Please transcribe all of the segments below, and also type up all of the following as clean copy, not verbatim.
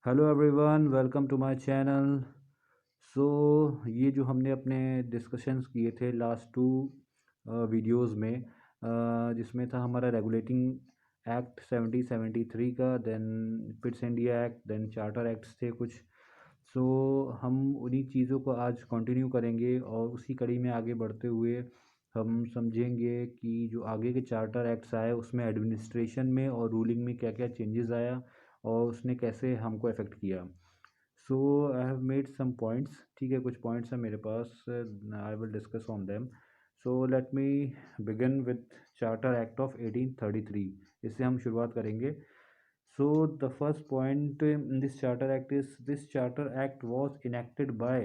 Hello everyone, welcome to my channel. So ये जो हमने अपने डिस्कशंस किए थे लास्ट टू वीडियोस में, जिसमें था हमारा रेगुलेटिंग एक्ट 7073 का, then Pitt's India act, then charter acts थे कुछ। सो हम उन्हीं चीज़ों को आज कंटिन्यू करेंगे और उसी कड़ी में आगे बढ़ते हुए हम समझेंगे कि जो आगे के चार्टर एक्ट्स आए उसमें एडमिनिस्ट्रेशन में और रूलिंग में क्या क्या चेंजेस आया और उसने कैसे हमको अफेक्ट किया। So I have made some points, ठीक है, कुछ पॉइंट्स हैं मेरे पास, I will discuss on them. So let me begin with charter act of 1833। इससे हम शुरुआत करेंगे। So the first point in this Charter Act is this Charter Act was enacted by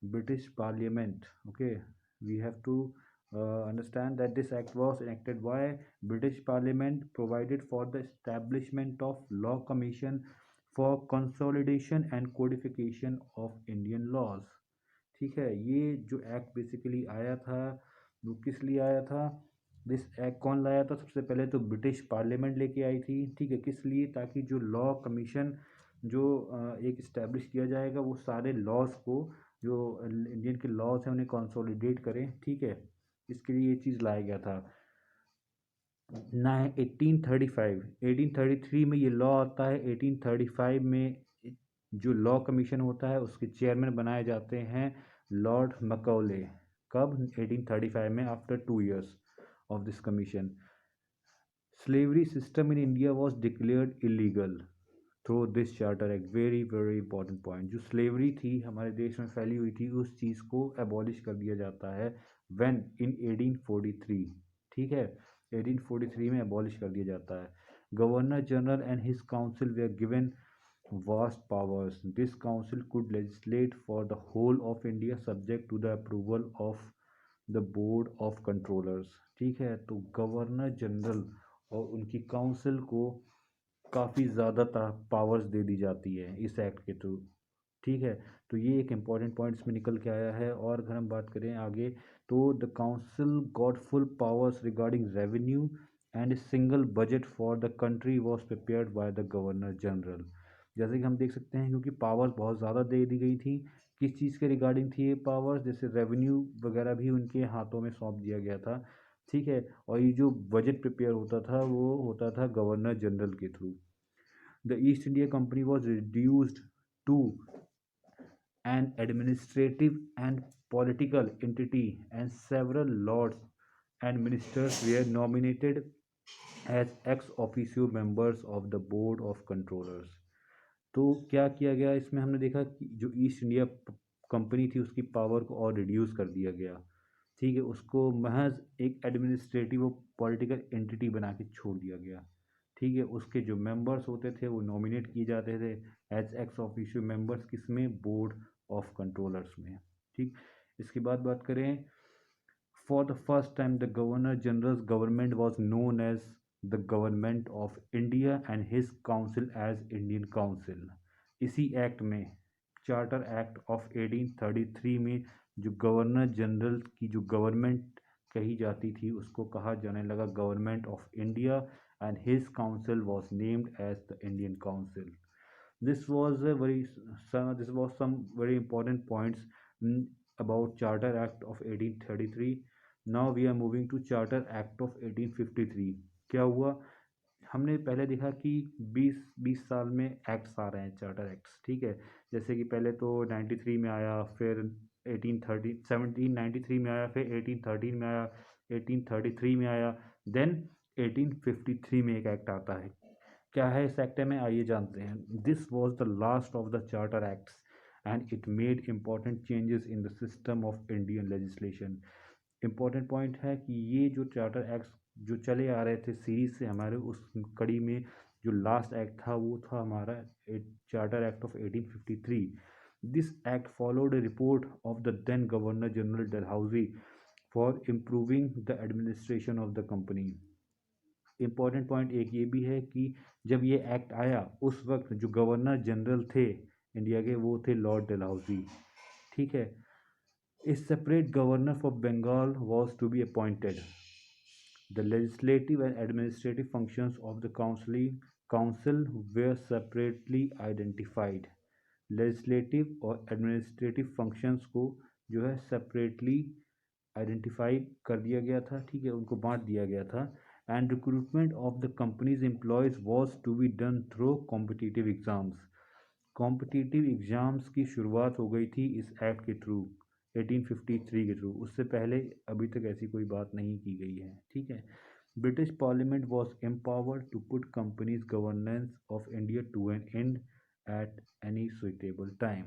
British Parliament. Okay, we have to understand that this act was enacted by British Parliament, provided for the establishment of Law Commission for consolidation and codification of Indian laws. ठीक है, ये जो act basically आया था वो किस लिए आया था? दिस एक्ट कौन लाया था? सबसे पहले तो ब्रिटिश पार्लियामेंट लेके आई थी। ठीक है, किस लिए? ताकि जो लॉ कमीशन जो एक इस्टेब्लिश किया जाएगा वो सारे लॉज को, जो इंडियन के लॉज हैं उन्हें कंसोलिडेट करें। ठीक है, इसके लिए ये चीज़ लाया गया था ना। 1835, 1833 में ये लॉ आता है। 1835 में जो लॉ कमीशन होता है उसके चेयरमैन बनाए जाते हैं लॉर्ड मकौले। कब? 1835 में, after 2 years of this commission. Slavery system in India was declared illegal through this charter act. Very very important point. जो स्लेवरी थी हमारे देश में फैली हुई थी उस चीज़ को एबॉलिश कर दिया जाता है व्हेन इन 1843। ठीक है, 1843 में एबॉलिश कर दिया जाता है। Governor general and his council were given vast powers. This council could legislate for the whole of India subject to the approval of the board of controllers. ठीक है, तो गवर्नर जनरल और उनकी काउंसिल को काफ़ी ज़्यादा पावर्स दे दी जाती है इस एक्ट के थ्रू। ठीक है, तो ये एक इम्पॉर्टेंट पॉइंट इसमें निकल के आया है। और अगर हम बात करें आगे, तो the council got full powers regarding revenue and single budget for the country was prepared by the governor general. जैसे कि हम देख सकते हैं, क्योंकि पावर्स बहुत ज़्यादा दे दी गई थी। किस चीज़ के रिगार्डिंग थी ये पावर्स? जैसे रेवेन्यू वगैरह भी उनके हाथों में सौंप दिया गया था। ठीक है, और ये जो बजट प्रिपेयर होता था वो होता था गवर्नर जनरल के through. The East India Company was reduced to an administrative and political entity, and several lords and ministers were nominated as ex officio members of the board of controllers. तो क्या किया गया इसमें? हमने देखा कि जो ईस्ट इंडिया कंपनी थी उसकी पावर को और रिड्यूस कर दिया गया। ठीक है, उसको महज एक एडमिनिस्ट्रेटिव और पॉलिटिकल एंटिटी बना के छोड़ दिया गया। ठीक है, उसके जो मेंबर्स होते थे वो नॉमिनेट किए जाते थे एज एक्स ऑफिशियो मेंबर्स, किसमें? बोर्ड ऑफ कंट्रोलर्स में। ठीक, इसके बाद बात करें, for the first time the governor general's government was known as the government of India and his council as Indian council. इसी एक्ट में, चार्टर एक्ट ऑफ 1833 में, जो गवर्नर जनरल की जो गवर्नमेंट कही जाती थी उसको कहा जाने लगा government of India, and his council was named as the Indian Council. This was a very this was some very important points about Charter Act of 1833. Now we are moving to Charter Act of 1853. क्या हुआ? हमने पहले देखा कि 20 साल में acts आ रहे हैं, चार्टर एक्ट्स। ठीक है, जैसे कि पहले तो 93 में आया, फिर 1793 में आया, फिर 1813 में आया, 1833 में आया, देन 1853 में एक एक्ट आता है। क्या है इस एक्ट में? आइए जानते हैं। This was the last of the charter acts and it made important changes in the system of Indian legislation. Important point है कि ये जो चार्टर एक्ट्स जो चले आ रहे थे सीरीज से हमारे, उस कड़ी में जो लास्ट एक्ट था वो था हमारा charter act of 1853। This act followed a report of the then governor general Dalhousie for improving the administration of the company. Important point एक ये भी है कि जब ये एक्ट आया उस वक्त जो गवर्नर जनरल थे इंडिया के वो थे लॉर्ड डलहौजी। ठीक है, A separate governor for Bengal was to be appointed. The legislative and administrative functions of the council were separately identified. Legislative और एडमिनिस्ट्रेटिव फंक्शंस को जो है सेपरेटली आइडेंटिफाई कर दिया गया था, ठीक है, उनको बांट दिया गया था। And recruitment of the company's employees was to be done through competitive exams. Competitive exams की शुरुआत हो गई थी इस एक्ट के थ्रू, 1853 के थ्रू। उससे पहले अभी तक ऐसी कोई बात नहीं की गई है, ठीक है। British parliament was empowered to put company's governance of India to an end at any suitable time.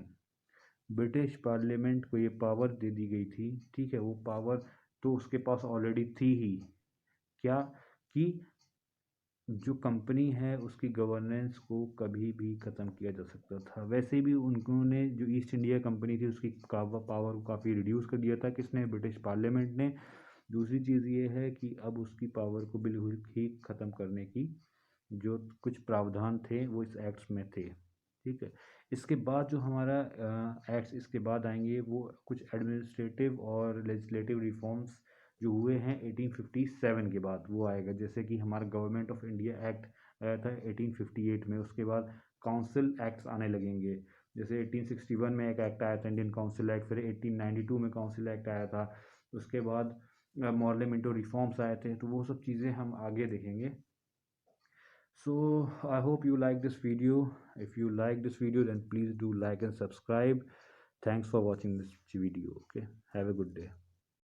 British parliament को ये पावर दे दी गई थी, ठीक है, वो पावर तो उसके पास ऑलरेडी थी ही, क्या कि जो कंपनी है उसकी गवर्नेंस को कभी भी ख़त्म किया जा सकता था। वैसे भी उन्होंने जो ईस्ट इंडिया कंपनी थी उसकी पावर को काफ़ी रिड्यूस कर दिया था, किसने, ब्रिटिश पार्लियामेंट ने। दूसरी चीज़ ये है कि अब उसकी पावर को बिल्कुल ही ख़त्म करने की जो कुछ प्रावधान थे वो इस एक्ट्स में थे, ठीक है। इसके बाद जो हमारा एक्ट्स इसके बाद आएंगे वो कुछ एडमिनिस्ट्रेटिव और लेजिस्लेटिव रिफॉर्म्स जो हुए हैं 1857 के बाद वो आएगा। जैसे कि हमारा गवर्नमेंट ऑफ इंडिया एक्ट आया था 1858 में, उसके बाद काउंसिल एक्ट्स आने लगेंगे। जैसे 1861 में एक एक्ट आया था इंडियन काउंसिल एक्ट, फिर 1892 में काउंसिल एक्ट आया था, उसके बाद पार्लियामेंटो रिफॉर्म्स आए थे, तो वो सब चीज़ें हम आगे देखेंगे। So I hope you like this video. If you like this video, then please do like and subscribe. Thanks for watching this video. Okay, have a good day.